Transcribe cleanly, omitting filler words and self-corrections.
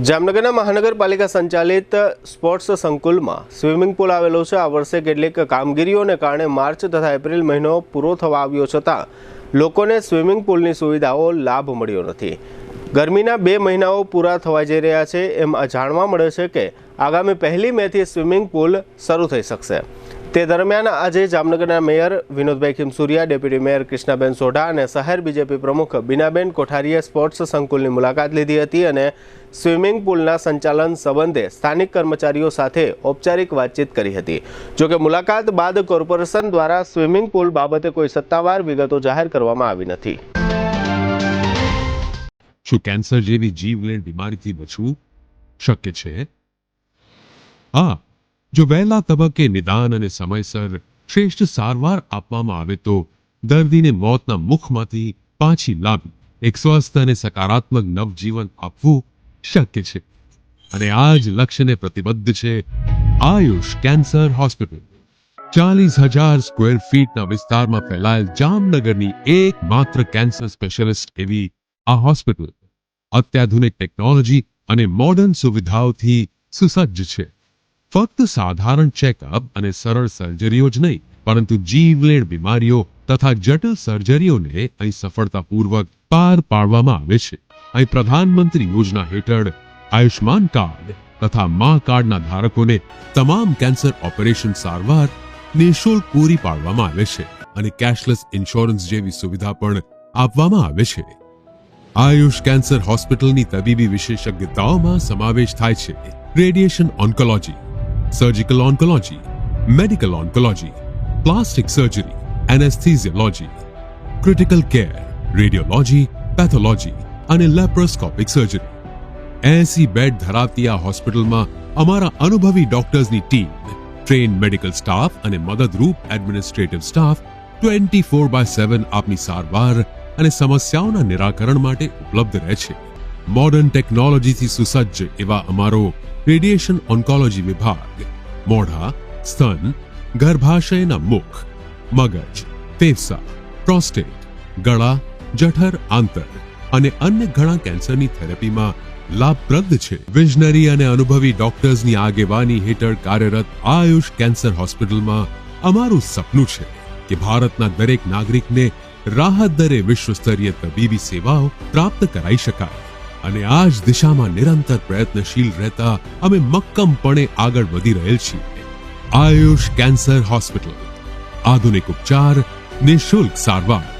જામનગરના મહાનગરપાલિકા સંચાલિત સ્પોર્ટ્સ સંકુલમાં સ્વિમિંગ પુલ આવેલો છે। આ વર્ષે કેટલીક કામગીરીઓને કારણે માર્ચ તથા એપ્રિલ મહિનો પૂરો થવા આવ્યો છતાં લોકોને સ્વિમિંગ પુલની સુવિધાઓ લાભ મળ્યો નથી। ગરમીના 2 મહિનાઓ પૂરા થવા જઈ રહ્યા છે એમ જાણવા મળે છે કે આગામી 1 મેથી સ્વિમિંગ પુલ શરૂ થઈ શકશે। તે દરમિયાન આજે જામનગરના mayor Vinodbhai Khimsuriya, deputy mayor Krishnaben Sodha અને શહેર બીજેપી પ્રમુખ બીનાબેન કોઠારીએ સ્પોર્ટ્સ સંકુલની મુલાકાત લીધી હતી અને સ્વિમિંગ પુલના સંચાલન સંબંધે સ્થાનિક કર્મચારીઓ સાથે ઔપચારિક વાતચીત કરી હતી। જોકે મુલાકાત બાદ કોર્પોરેશન દ્વારા સ્વિમિંગ પુલ બાબતે કોઈ સત્તાવાર વિગતો જાહેર કરવામાં આવી નથી। શું કેન્સર જેવી જીવલેણ બીમારીથી બચવું શક્ય છે? હા, જો વહેલા તબક્કે નિદાન અને સમયસર શ્રેષ્ઠ સારવાર આપવામાં આવે તો દર્દીને મોતના મુખમાંથી પાછી લાવી એક સ્વસ્થ અને સકારાત્મક નવજીવન આપવું શક્ય છે। અને આ જ લક્ષ્યને પ્રતિબદ્ધ છે આયુષ કેન્સર હોસ્પિટલ। 40,000 સ્ક્વેર ફીટના વિસ્તારમાં ફેલાયેલ જામનગરની એકમાત્ર કેન્સર સ્પેશિયાલિસ્ટ એવી આ હોસ્પિટલ અત્યાધુનિક ટેકનોલોજી અને મોડર્ન સુવિધાઓથી સુસજ્જ છે। ફક્ત સાધારણ ચેકઅપ અને સરળ સર્જરીઓ જ નહીં, પરંતુ જીવલેણ બીમારીઓ તથા જટિલ સર્જરીઓને અહીં સફળતાપૂર્વક પાર પાડવામાં આવે છે। અહીં પ્રધાનમંત્રી યોજના હેઠળ આયુષ્માન કાર્ડ તથા મા કાર્ડના ધારકોને તમામ કેન્સર ઓપરેશન સારવાર નિઃશુલ્ક પૂરી પાડવામાં આવે છે અને કેશલેસ ઇન્સ્યોરન્સ જેવી સુવિધા પણ આપવામાં આવે છે। આયુષ કેન્સર હોસ્પિટલની તબીબી વિશેષજ્ઞતાઓમાં સમાવેશ થાય છે radiation oncology, surgical oncology, medical oncology, plastic surgery, anesthesiology, critical care, radiology, pathology અને લેપ્રોસ્કોપિક સર્જરી। 80 બેડ ધરાવતી આ હોસ્પિટલમાં અમારા અનુભવી ડોક્ટર્સની ટીમ, ટ્રેન મેડિકલ સ્ટાફ અને મદદરૂપ એડમિનિસ્ટ્રેટિવ સ્ટાફ 24/7 આપની સારવાર અને સમસ્યાઓના નિરાકરણ માટે ઉપલબ્ધ રહે છે। મોડર્ન ટેકનોલોજીથી સુસજ્જ એવા અમારો રેડિયેશન ઓન્કોલોજી વિભાગ મોઢા, સ્તન, ગર્ભાશયના મુખ, મગજ, ફેફસા, પ્રોસ્ટેટ, ગળા, જઠર, આંતર અને અન્ય ઘણા કેન્સરની થેરેપીમાં લાભપ્રદ છે। વિઝનરી અને અનુભવી ડોક્ટર્સની આગેવાની હેઠળ કાર્યરત આયુષ કેન્સર હોસ્પિટલમાં અમારું સપનું છે કે ભારતના દરેક નાગરિકને રાહત દરે વિશ્વસ્તરીય તબીબી સેવાઓ પ્રાપ્ત કરાઈ શકાય। અને આ જ દિશામાં નિરંતર પ્રયત્નશીલ રહેતા અમે મક્કમપણે આગળ વધી રહેલ છીએ। આયુષ કેન્સર હોસ્પિટલ, આધુનિક ઉપચાર, નિઃશુલ્ક સારવાર,